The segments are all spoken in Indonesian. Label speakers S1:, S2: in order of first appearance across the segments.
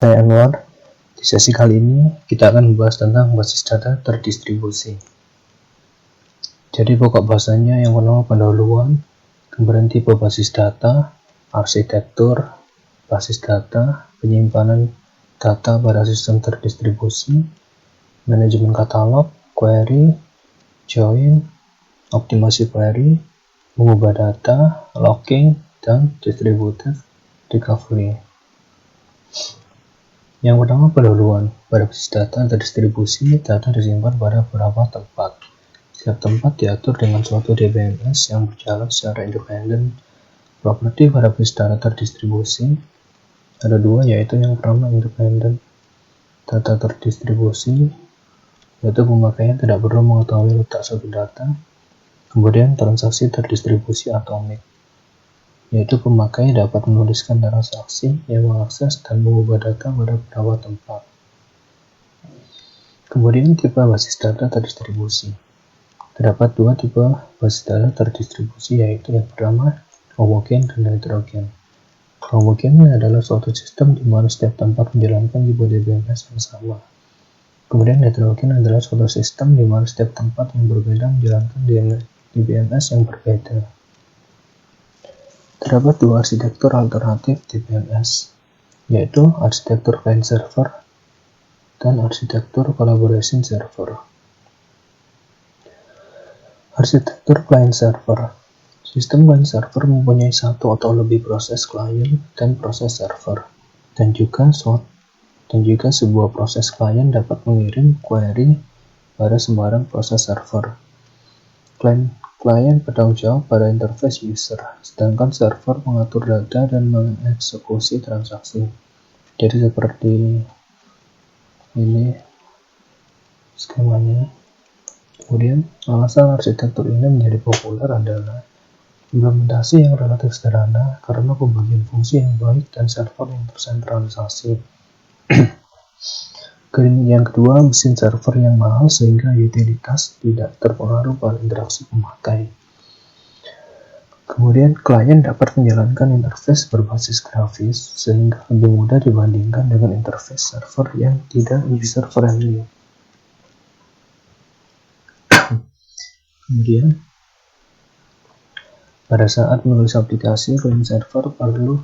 S1: Saya Anwar. Di sesi kali ini kita akan membahas tentang basis data terdistribusi. Jadi pokok bahasanya yang pertama pendahuluan, kemudian tipe basis data, arsitektur basis data, penyimpanan data pada sistem terdistribusi, manajemen katalog, query, join, optimasi query, mengubah data, logging, dan distributed recovery. Yang pertama pendahuluan. Pada basis data terdistribusi, data disimpan pada beberapa tempat. Setiap tempat diatur dengan suatu DBMS yang berjalan secara independen. Properti pada basis data terdistribusi ada dua, yaitu yang pertama independen data terdistribusi, yaitu pemakaian tidak perlu mengetahui letak suatu data. Kemudian transaksi terdistribusi atomik, yaitu pemakai dapat menuliskan transaksi yang mengakses dan mengubah data pada beberapa tempat. Kemudian tipe basis data terdistribusi. Terdapat dua tipe basis data terdistribusi, yaitu yang pertama homogen dan heterogen. Homogen adalah suatu sistem di mana setiap tempat menjalankan tipe DBMS yang sama. Kemudian heterogen adalah suatu sistem di mana setiap tempat yang berbeda menjalankan DBMS yang berbeda. Terdapat dua arsitektur alternatif DBMS, yaitu arsitektur client server dan arsitektur collaboration server. Arsitektur client server. Sistem client server mempunyai satu atau lebih proses klien dan proses server, dan juga sebuah proses klien dapat mengirim query pada sembarang proses server. Klien bertanggung jawab pada interface user, sedangkan server mengatur data dan mengeksekusi transaksi. Jadi seperti ini skemanya. Kemudian alasan arsitektur ini menjadi populer adalah implementasi yang relatif sederhana karena pembagian fungsi yang baik dan server yang tersentralisasi. Yang kedua, mesin server yang mahal sehingga utilitas tidak terpengaruh pada interaksi pemakai. Kemudian klien dapat menjalankan interface berbasis grafis sehingga lebih mudah dibandingkan dengan interface server yang tidak user friendly. Kemudian pada saat menulis aplikasi, client server perlu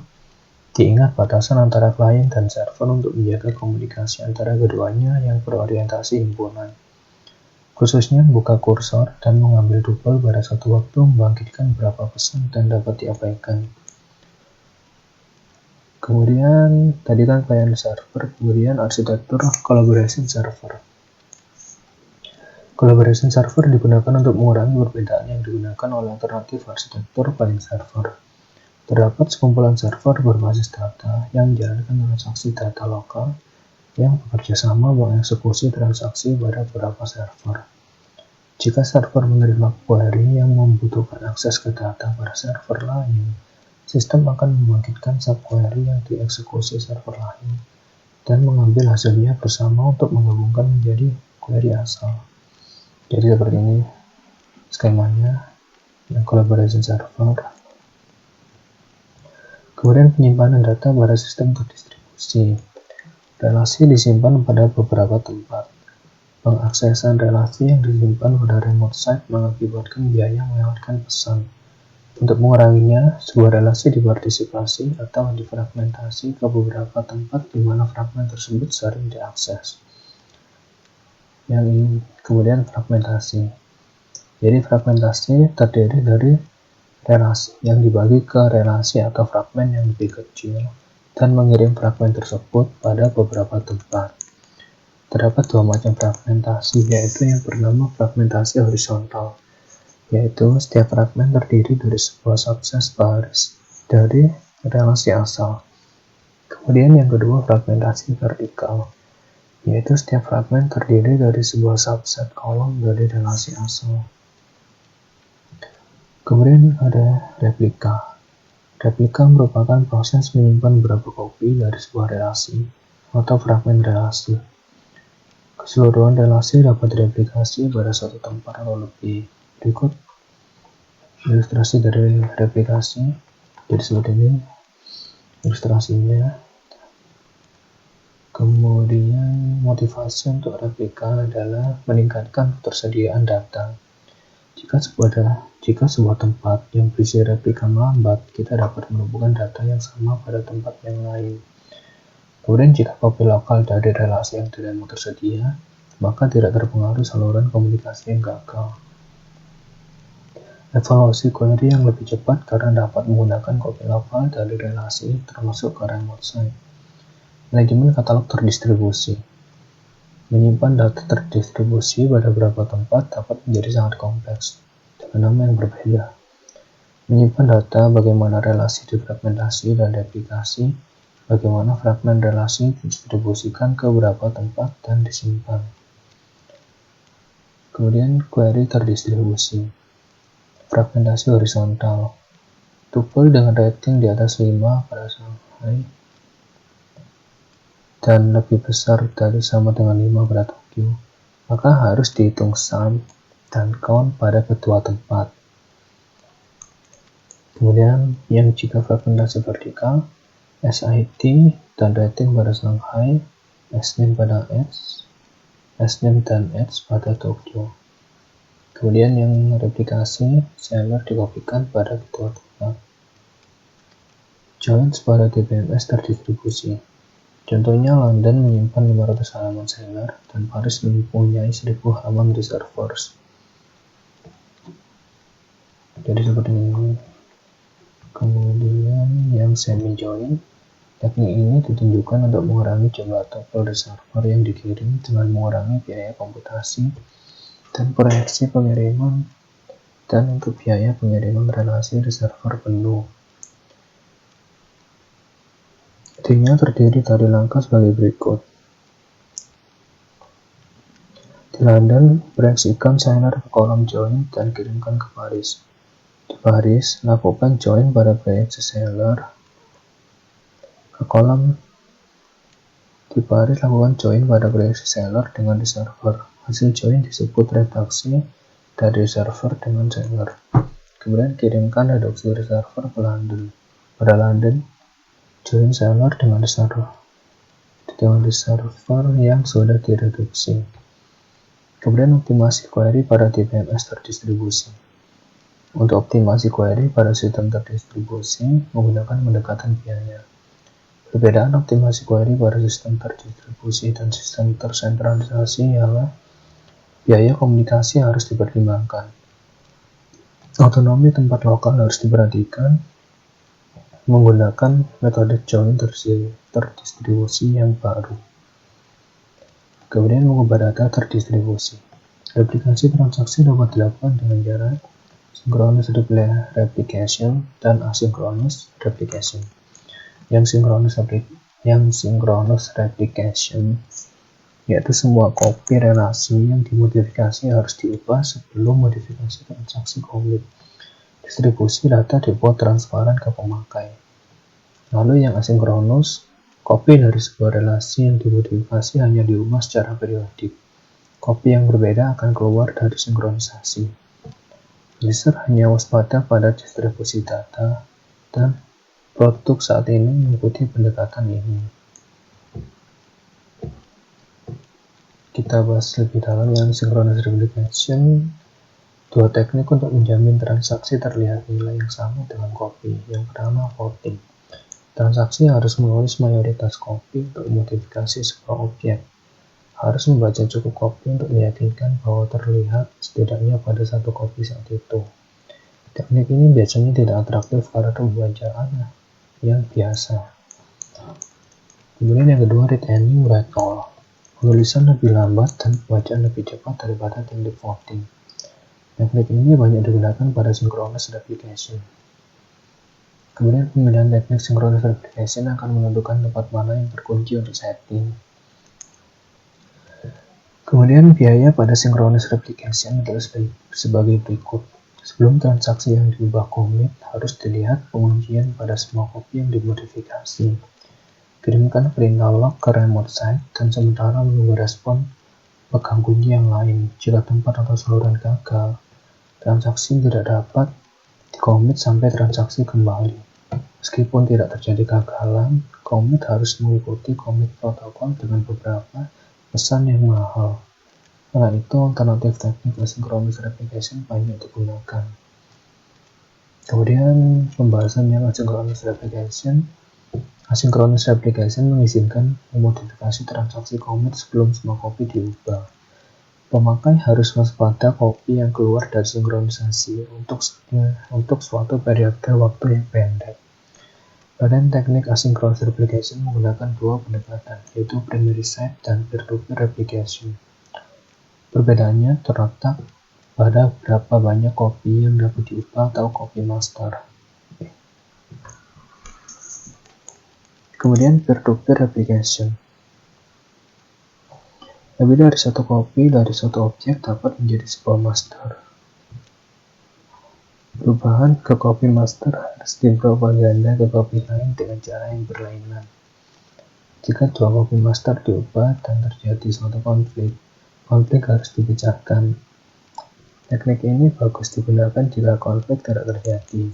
S1: diingat batasan antara klien dan server untuk menjaga komunikasi antara keduanya yang berorientasi himpunan. Khususnya membuka kursor dan mengambil tuple pada satu waktu membangkitkan beberapa pesan dan dapat diabaikan. Kemudian tadi kan client server, kemudian arsitektur collaboration server. Collaboration server digunakan untuk mengurangi perbedaan yang digunakan oleh alternatif arsitektur client server. Terdapat sekumpulan server berbasis data yang menjalankan transaksi data lokal yang bekerja sama mengeksekusi transaksi pada beberapa server. Jika server menerima query yang membutuhkan akses ke data pada server lain, sistem akan membangkitkan subquery yang dieksekusi server lain dan mengambil hasilnya bersama untuk menggabungkan menjadi query asal. Jadi seperti ini skemanya yang collaboration server. Kemudian penyimpanan data pada sistem terdistribusi. Relasi disimpan pada beberapa tempat. Pengaksesan relasi yang disimpan pada remote site mengakibatkan biaya melewatkan pesan. Untuk menguranginya, sebuah relasi dipartisipasi atau difragmentasi ke beberapa tempat di mana fragmen tersebut sering diakses. Kemudian fragmentasi. Jadi fragmentasi terdiri dari relasi yang dibagi ke relasi atau fragmen yang lebih kecil dan mengirim fragmen tersebut pada beberapa tempat. Terdapat dua macam fragmentasi, yaitu yang bernama fragmentasi horizontal, yaitu setiap fragmen terdiri dari sebuah subset baris dari relasi asal. Kemudian yang kedua fragmentasi vertikal, yaitu setiap fragmen terdiri dari sebuah subset kolom dari relasi asal. Kemudian ada replika. Replika merupakan proses menyimpan beberapa kopi dari sebuah relasi atau fragmen relasi. Keseluruhan relasi dapat direplikasi pada suatu tempat atau lebih. Berikut ilustrasi dari replikasi. Jadi seperti ini ilustrasinya. motivasi untuk replika adalah meningkatkan ketersediaan data. Jika sebuah tempat yang berisi replika melambat, kita dapat menemukan data yang sama pada tempat yang lain. Kemudian jika kopi lokal dari relasi yang tidak tersedia, maka tidak terpengaruh saluran komunikasi yang gagal. Evaluasi query yang lebih cepat karena dapat menggunakan kopi lokal dari relasi termasuk ke remote site. Manajemen katalog terdistribusi. Menyimpan data terdistribusi pada beberapa tempat dapat menjadi sangat kompleks dengan nama yang berbeda. Menyimpan data bagaimana relasi defragmentasi dan deplikasi, bagaimana fragmen relasi didistribusikan ke beberapa tempat dan disimpan. Kemudian query terdistribusi. Fragmentasi horizontal. Tuple dengan rating di atas 5 pada Shanghai dan lebih besar dari sama dengan 5 pada Tokyo, maka harus dihitung sum dan count pada kedua tempat. Kemudian yang jika fragmentasi vertikal, SID dan rating pada Shanghai, SNAME pada X, SNAME dan X pada Tokyo. Kemudian yang replikasi, seller dikopikan pada kedua tempat. Joins pada DBMS terdistribusi. Contohnya London menyimpan 500 halaman seller dan Paris mempunyai 1000 halaman reservoirs. Jadi seperti ini. Kemudian yang semi-join, teknik ini ditunjukkan untuk mengurangi jumlah tuple reservoir yang dikirim dengan mengurangi biaya komputasi dan proyeksi pengiriman dan untuk biaya pengiriman relasi reservoir penuh. Intinya terdiri dari langkah sebagai berikut. Di London, proyeksikan seller ke kolom join dan kirimkan ke Paris. Di Paris, lakukan join pada proyeksi seller ke kolom. Di Paris, lakukan join pada proyeksi seller dengan reservoir. Hasil join disebut redaksi dari server dengan seller. Kemudian kirimkan reduksi reservoir ke London. Pada London, join seller dengan reservoir yang sudah direduksi. Kemudian optimasi query pada DBMS terdistribusi. Untuk optimasi query pada sistem terdistribusi menggunakan pendekatan biaya. Perbedaan optimasi query pada sistem terdistribusi dan sistem tersentralisasi ialah biaya komunikasi harus dipertimbangkan. Autonomi tempat lokal harus diperhatikan menggunakan metode join terdistribusi yang baru. Kemudian mengubah data terdistribusi. Replikasi transaksi dapat dilakukan dengan cara synchronous replication dan asynchronous replication. Yang synchronous replication yaitu semua copy relasi yang dimodifikasi harus diubah sebelum modifikasi transaksi commit. Distribusi data dibuat transparan ke pemakai. Lalu yang asinkronus, copy dari sebuah relasi yang dimodifikasi hanya diubah secara periodik. Copy yang berbeda akan keluar dari sinkronisasi. User hanya waspada pada distribusi data dan produk saat ini mengikuti pendekatan ini. Kita bahas lebih dalam yang synchronous replication. Dua teknik untuk menjamin transaksi terlihat nilai yang sama dengan copy. Yang pertama, voting. Transaksi harus menulis mayoritas copy untuk modifikasi sebuah objek. Harus membaca cukup copy untuk meyakinkan bahwa terlihat setidaknya pada satu copy saat itu. Teknik ini biasanya tidak atraktif karena pembacaan yang biasa. Kemudian yang kedua, read any, write all. Penulisan lebih lambat dan pembacaan lebih cepat daripada teknik voting. Teknik ini banyak digunakan pada synchronous replication. Kemudian pemilihan teknik synchronous replication akan menentukan tempat mana yang terkunci untuk setting. Kemudian biaya pada synchronous replication adalah sebagai berikut. Sebelum transaksi yang diubah commit, harus dilihat penguncian pada semua copy yang dimodifikasi. Kirimkan perintah log ke remote site dan sementara menunggu respon pegang kunci yang lain. Jika tempat atau saluran gagal, transaksi tidak dapat di-commit sampai transaksi kembali. Meskipun tidak terjadi kegagalan, commit harus mengikuti commit protokol dengan beberapa pesan yang mahal. Karena itu, alternatif teknik asynchronous replication banyak digunakan. Kemudian, pembahasan yang asynchronous replication. Asynchronous replication mengizinkan memodifikasi transaksi commit sebelum semua copy diubah. Pemakai harus waspada copy yang keluar dari sinkronisasi untuk suatu periode waktu yang pendek. Badan teknik asynchronous replication menggunakan dua pendekatan, yaitu primary site dan peer-to-peer replication. Perbedaannya terletak pada berapa banyak copy yang dapat diubah atau copy master. Kemudian peer-to-peer replication. Lebih dari satu copy dari suatu objek dapat menjadi sebuah master. Perubahan ke copy master harus dipropaganda ke copy lain dengan cara yang berlainan. Jika dua copy master diubah dan terjadi suatu konflik harus dipecahkan. Teknik ini bagus digunakan jika konflik tidak terjadi.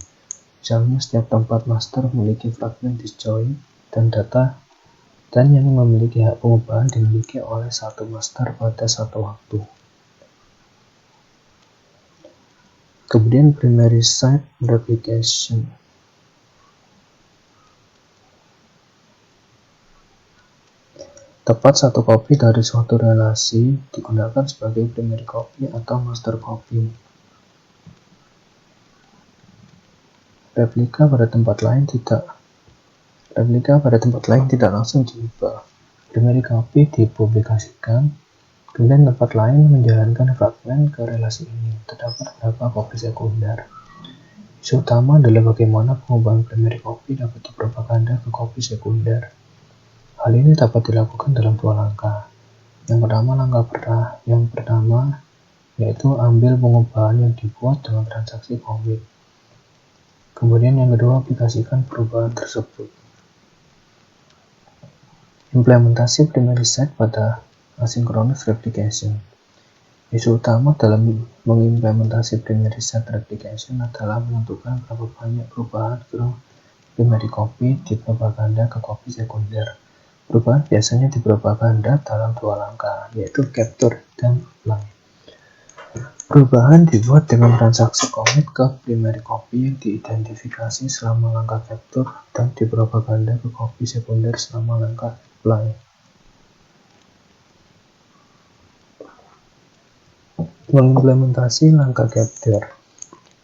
S1: Misalnya setiap tempat master memiliki fragmen disjoint dan data dan yang memiliki hak pengubahan dimiliki oleh satu master pada satu waktu. Kemudian primary site replication. Tepat satu copy dari suatu relasi digunakan sebagai primary copy atau master copy. Replika pada tempat lain tidak langsung diubah. Primary copy dipublikasikan, kemudian tempat lain menjalankan fragmen ke relasi ini. Terdapat beberapa copy sekunder. Isu utama adalah bagaimana pengubahan primary copy dapat dipropaganda ke copy sekunder. Hal ini dapat dilakukan dalam dua langkah. Yang pertama yaitu ambil pengubahan yang dibuat dengan transaksi commit. Kemudian yang kedua, aplikasikan perubahan tersebut. Implementasi primary site pada asynchronous replication. Isu utama dalam mengimplementasi primary site replication adalah menentukan berapa banyak perubahan ke primary copy dipropaganda ke copy sekunder. Perubahan biasanya dipropaganda dalam dua langkah, yaitu capture dan apply. Perubahan dibuat dengan transaksi commit ke primary copy yang diidentifikasi selama langkah capture dan dipropaganda ke copy sekunder selama langkah apply. Mengimplementasi langkah capture.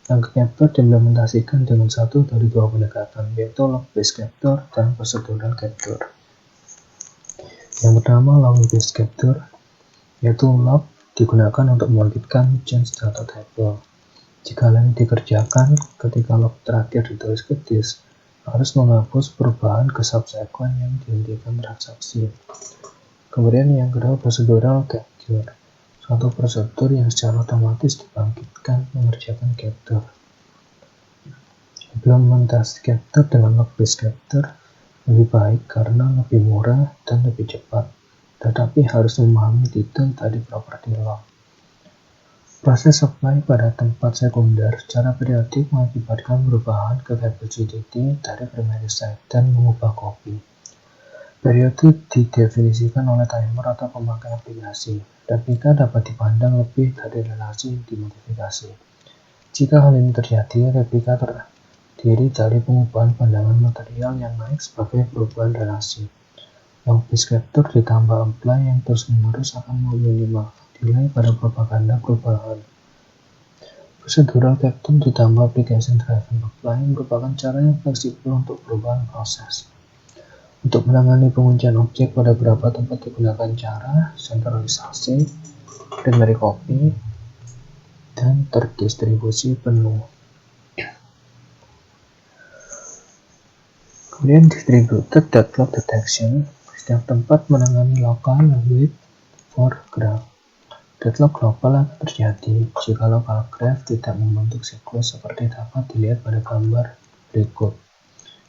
S1: Langkah capture diimplementasikan dengan satu dari dua pendekatan, yaitu log-based capture dan procedural capture. Yang pertama, log-based capture, yaitu log digunakan untuk membangkitkan change data table. Jika hal ini dikerjakan, ketika log terakhir ditulis ke disk, harus menghapus perubahan ke subsequent yang dihentikan transaksi. Kemudian yang kedua, procedural capture, suatu prosedur yang secara otomatis dibangkitkan mengerjakan capture. Implementasi capture dengan log-based capture lebih baik karena lebih murah dan lebih cepat, tetapi harus memahami detail dari properti log. Proses apply pada tempat sekunder secara periodik mengakibatkan perubahan ke capacity dari primary site dan mengubah copy. Periode didefinisikan oleh timer atau pemakai aplikasi. Replika dapat dipandang lebih dari relasi yang dimodifikasi. Jika hal ini terjadi, replika terdiri dari pengubahan pandangan material yang naik sebagai perubahan relasi. Log-based capture ditambah apply yang terus-menerus akan meminimalkan delay pada propaganda perubahan. Procedural capture ditambah application driven apply merupakan cara yang fleksibel untuk perubahan proses. Untuk menangani penguncian objek pada beberapa tempat digunakan cara sentralisasi, primary copy, dan terdistribusi penuh. Kemudian distributed deadlock detection. Setiap tempat menangani local wait for graph. Deadlock global akan terjadi jika local graph tidak membentuk siklus seperti dapat dilihat pada gambar berikut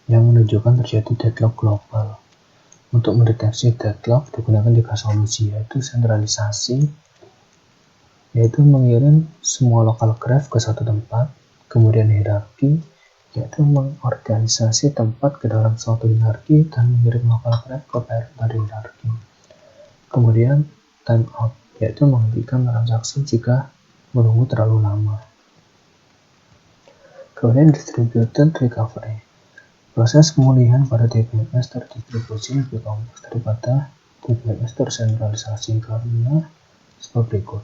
S1: yang menunjukkan terjadi deadlock global. Untuk mendeteksi deadlock digunakan 3 solusi, yaitu sentralisasi, yaitu mengirim semua local graph ke satu tempat, kemudian hierarki, yaitu mengorganisasi tempat ke dalam suatu hierarki dan mengirim local graph ke parent dari hierarki. Kemudian timeout, yaitu menghentikan transaksi jika menunggu terlalu lama. Kemudian distributed recovery. Proses pemulihan pada DBMS terdistribusi lebih kompleks daripada DBMS tersentralisasi karena sebagai berikut.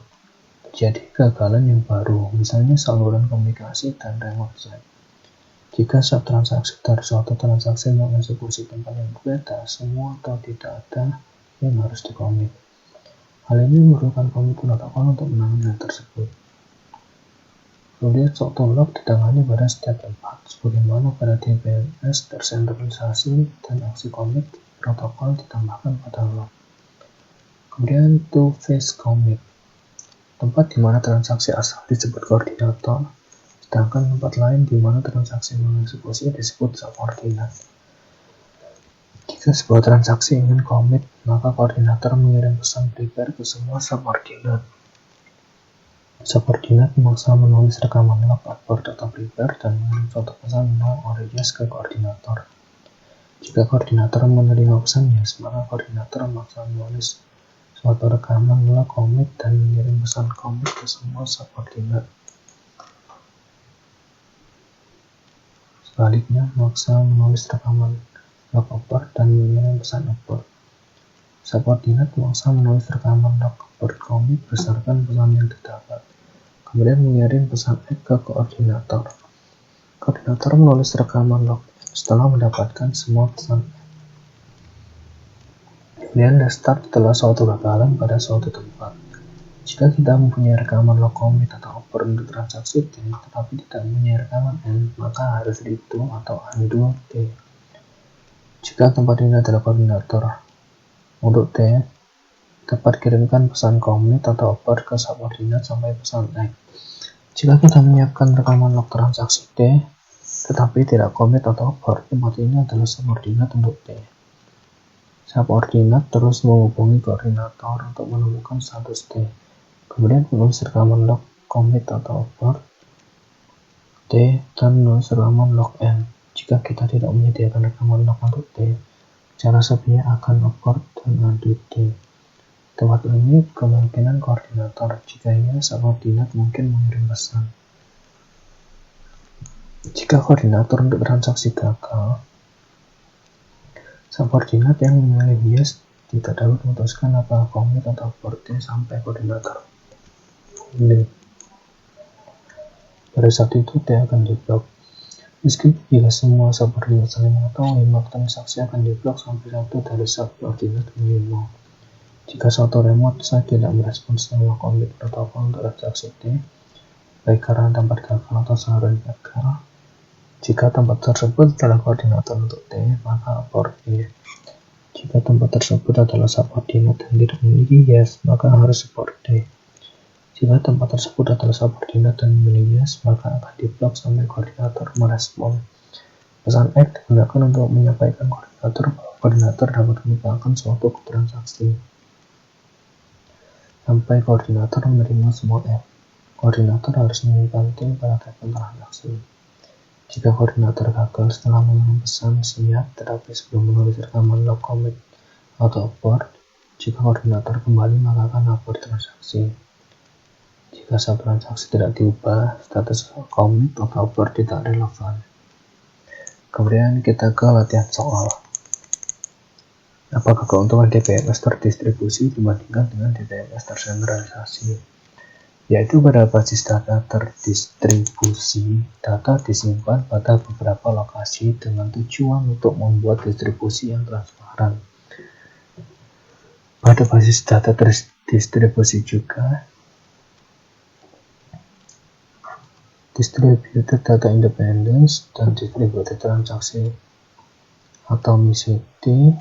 S1: Terjadi kegagalan yang baru, misalnya saluran komunikasi dan remote site. Jika subtransaksi dari suatu transaksi mengeksekusi tempat yang berbeda, semua atau tidak ada yang harus dikomit. Hal ini memerlukan komit protokol untuk menangani hal tersebut. Kemudian suatu log ditangani pada setiap tempat, sebagaimana pada DBMS tersentralisasi dan aksi komit protokol ditambahkan pada log. Kemudian two-phase commit, tempat di mana transaksi asal disebut koordinator, sedangkan tempat lain di mana transaksi mengeksekusi disebut subordinat. Jika sebuah transaksi ingin commit, maka koordinator mengirim pesan prepare ke semua subordinat. Subordinat memaksa menulis rekaman log abort atau prepare dan mengirim suatu pesan no or yes ke koordinator. Jika koordinator menerima pesan yes, maka koordinator memaksa menulis suatu rekaman log commit dan mengirim pesan commit ke semua subordinat. Sebaliknya, memaksa menulis rekaman log abort dan mengirim pesan abort. Subordinat memaksa menulis rekaman log abort commit berdasarkan pesan yang didapat, kemudian mengirim pesan egg ke koordinator. Koordinator menulis rekaman log setelah mendapatkan semua pesan. Kemudian restart setelah suatu kegagalan pada suatu tempat. Jika kita mempunyai rekaman log commit atau abort untuk transaksi T, tetapi tidak mempunyai rekaman N, maka harus redo atau undo T. Jika tempat ini adalah koordinator untuk T, dapat kirimkan pesan commit atau abort ke subordinat sampai pesan egg. Jika kita menyiapkan rekaman log transaksi T, tetapi tidak commit atau abort, tempat ini adalah subordinat untuk T. Subordinat terus menghubungi koordinator untuk menemukan status T, kemudian menulis rekaman log commit atau abort T dan menulis rekaman log N. Jika kita tidak menyediakan rekaman log untuk T, cara sebenarnya akan abort dan undo T. Tempat ini kemungkinan koordinator, jika iya subordinat mungkin mengirim pesan. Jika koordinator untuk transaksi gagal, subordinat yang memilih yes tidak dapat memutuskan apakah commit atau abort T sampai koordinator pilih. Pada saat itu T akan diblok. Meskipun jika semua subordinat saling mengetahui, maka transaksi akan diblok sampai satu dari subordinat minimal. Jika suatu remote site tidak merespons sebuah commit protokol untuk transaksi T, baik karena tempat gagal atau saluran gagal, jika tempat tersebut adalah koordinator untuk T, maka abort T. Jika tempat tersebut adalah subordinat dan tidak memiliki yes, maka harus abort T. Jika tempat tersebut adalah subordinat dan memiliki yes, maka akan diblok sampai koordinator merespon. Pesan egg digunakan untuk menyampaikan koordinator bahwa koordinator dapat meninggalkan suatu transaksi. Sampai koordinator menerima semua egg, koordinator harus mengirimkan T pada telepon transaksi. Jika koordinator gagal setelah mengirim pesan siap tetapi sebelum menulis rekaman log commit atau abort, jika koordinator kembali maka akan abort transaksi. Jika subtransaksi tidak diubah, status commit atau abort tidak relevan. Kemudian kita ke latihan soal. Apakah keuntungan DBMS terdistribusi dibandingkan dengan DBMS tersentralisasi? Yaitu pada basis data terdistribusi, data disimpan pada beberapa lokasi dengan tujuan untuk membuat distribusi yang transparan. Pada basis data terdistribusi juga, distributed data independence dan distributed transaksi atomicity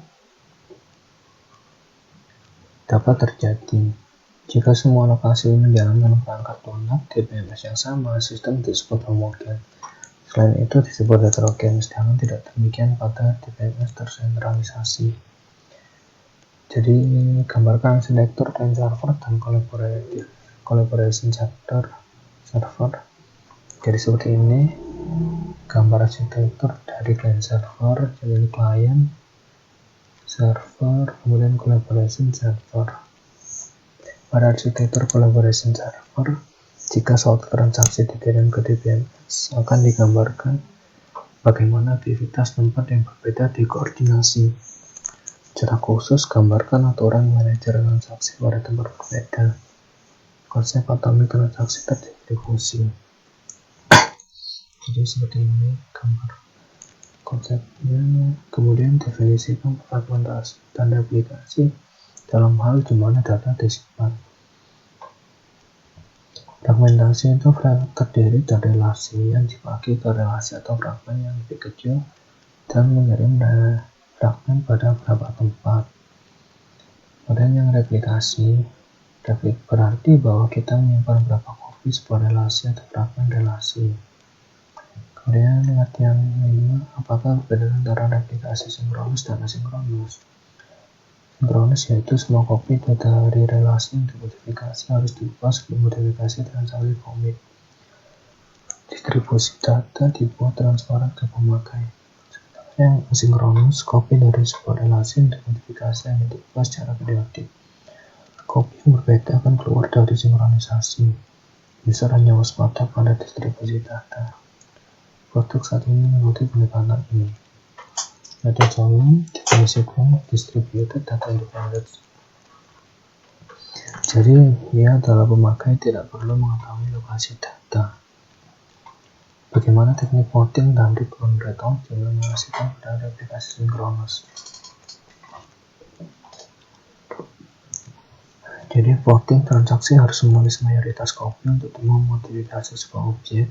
S1: dapat terjadi. Jika semua lokasi menjalankan perangkat lunak DBMS yang sama, sistem disebut homogen. Selain itu disebut heterogen, sedangkan tidak demikian pada DBMS tersentralisasi. Jadi gambarkan arsitektur client server dan collaboration server. Jadi seperti ini gambar arsitektur dari client server, jadi client server, kemudian collaboration server. Pada arsitektur collaboration server, jika suatu transaksi dikirim ke DBMS, akan digambarkan bagaimana aktivitas tempat yang berbeda dikoordinasi. Secara khusus, gambarkan aturan manajer transaksi pada tempat berbeda. Konsep atomik transaksi terdistribusi. Jadi seperti ini gambar konsepnya. Kemudian definisikan fragmentasi tanda aplikasi dalam hal di mana data disimpan. Fragmentasi itu terdiri dari relasi yang dibagi ke relasi atau fragmen yang lebih kecil dan mengirim fragmen pada beberapa tempat. Kemudian yang replikasi berarti bahwa kita menyimpan beberapa kopi sebuah relasi atau fragmen relasi. Kemudian latihan 5, apakah perbedaan antara replikasi sinkronus dan asinkronus? Sinkronus yaitu semua kopi dari relasi yang dimodifikasi harus diubah sebelum modifikasi transaksi commit. Distribusi data dibuat transparan ke pemakai. Yang asinkronus, kopi dari sebuah relasi yang dimodifikasi hanya diubah secara periodik. Kopi yang berbeda akan keluar dari sinkronisasi. User hanya waspada pada distribusi data. Produk saat ini mengikuti pendekatan ini. Ada contoh definisi distributed data independence. Jadi, ia adalah pemakai tidak perlu mengetahui lokasi data. Bagaimana teknik voting dan recount return juga menghasilkan pada replikasi sinkronus. Jadi voting transaksi harus menulis mayoritas kopi untuk memodifikasi sebuah objek,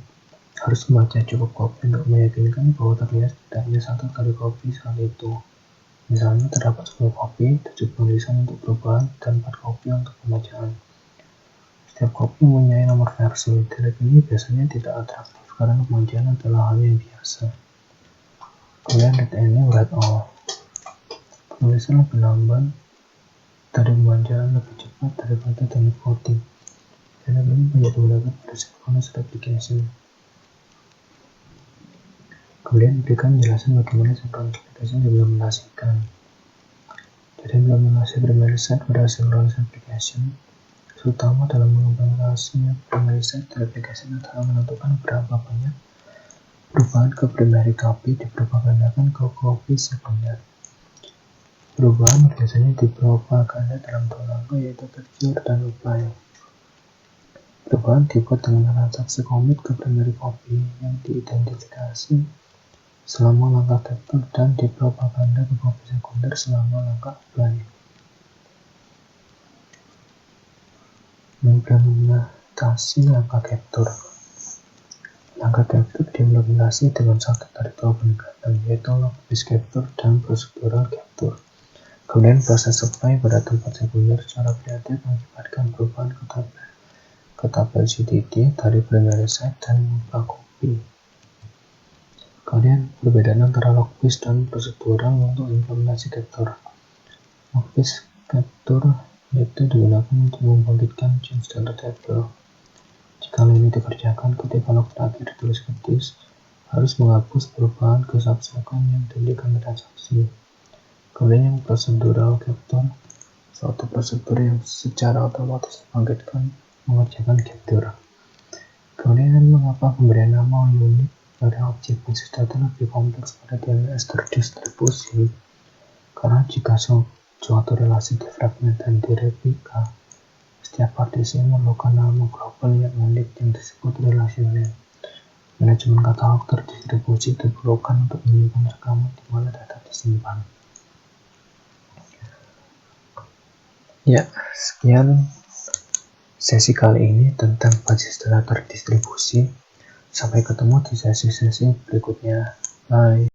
S1: harus membaca cukup kopi untuk meyakinkan bahwa terlihat setidaknya satu kali kopi saat itu. Misalnya terdapat 10 kopi, 7 penulisan untuk perubahan, dan 4 kopi untuk pembacaan. Setiap kopi mempunyai nomor versi. Type ini biasanya tidak atraktif karena pembacaan adalah hal yang biasa. Kemudian read any, write all. Penulisan lebih lambat dari pembacaan lebih cepat daripada teknik voting. Karena ini banyak digunakan pada synchronous replication. Kemudian berikan penjelasan bagaimana synchronous replication diimplementasikan. Jadi implementasi primary set pada synchronous replication, terutama dalam mengimplementasi primary set replication adalah menentukan berapa banyak perubahan ke primary copy dipropagandakan ke copy sekunder. Perubahan biasanya dipropaganda dalam 2 langkah, yaitu capture dan apply. Perubahan dibuat dengan transaksi commit ke primary copy yang diidentifikasi selama langkah capture dan dipropaganda ke copy sekunder selama langkah apply. Implementasi langkah capture. Langkah capture diimplementasi dengan satu dari 2 pendekatan, yaitu log-based capture dan procedural capture. Kemudian proses apply pada tempat sekunder secara kreatif mengakibatkan perubahan ke tabel CDD dari primary set dan mengubah copy. Kemudian perbedaan antara log-based dan procedural untuk implementasi capture. Log-based capture yaitu digunakan untuk membangkitkan change data table. Jika ini dikerjakan ketika log terakhir ditulis ke disk, harus menghapus perubahan ke subsecond yang diberikan transaksi. Kemudian yang procedural capture, suatu prosedur yang secara otomatis mengerjakan capture. Kemudian mengapa pemberian nama unit pada objek basis data lebih kompleks pada DNS terdistribusi? Karena jika suatu relasi difragment dan direplika, setiap partisi memerlukan nama global yang unik yang disebut relasional. Manajemen katalog terdistribusi diperlukan untuk menyimpan rekaman di mana data disimpan. Ya, sekian sesi kali ini tentang basis data terdistribusi. Sampai ketemu di sesi-sesi berikutnya. Bye.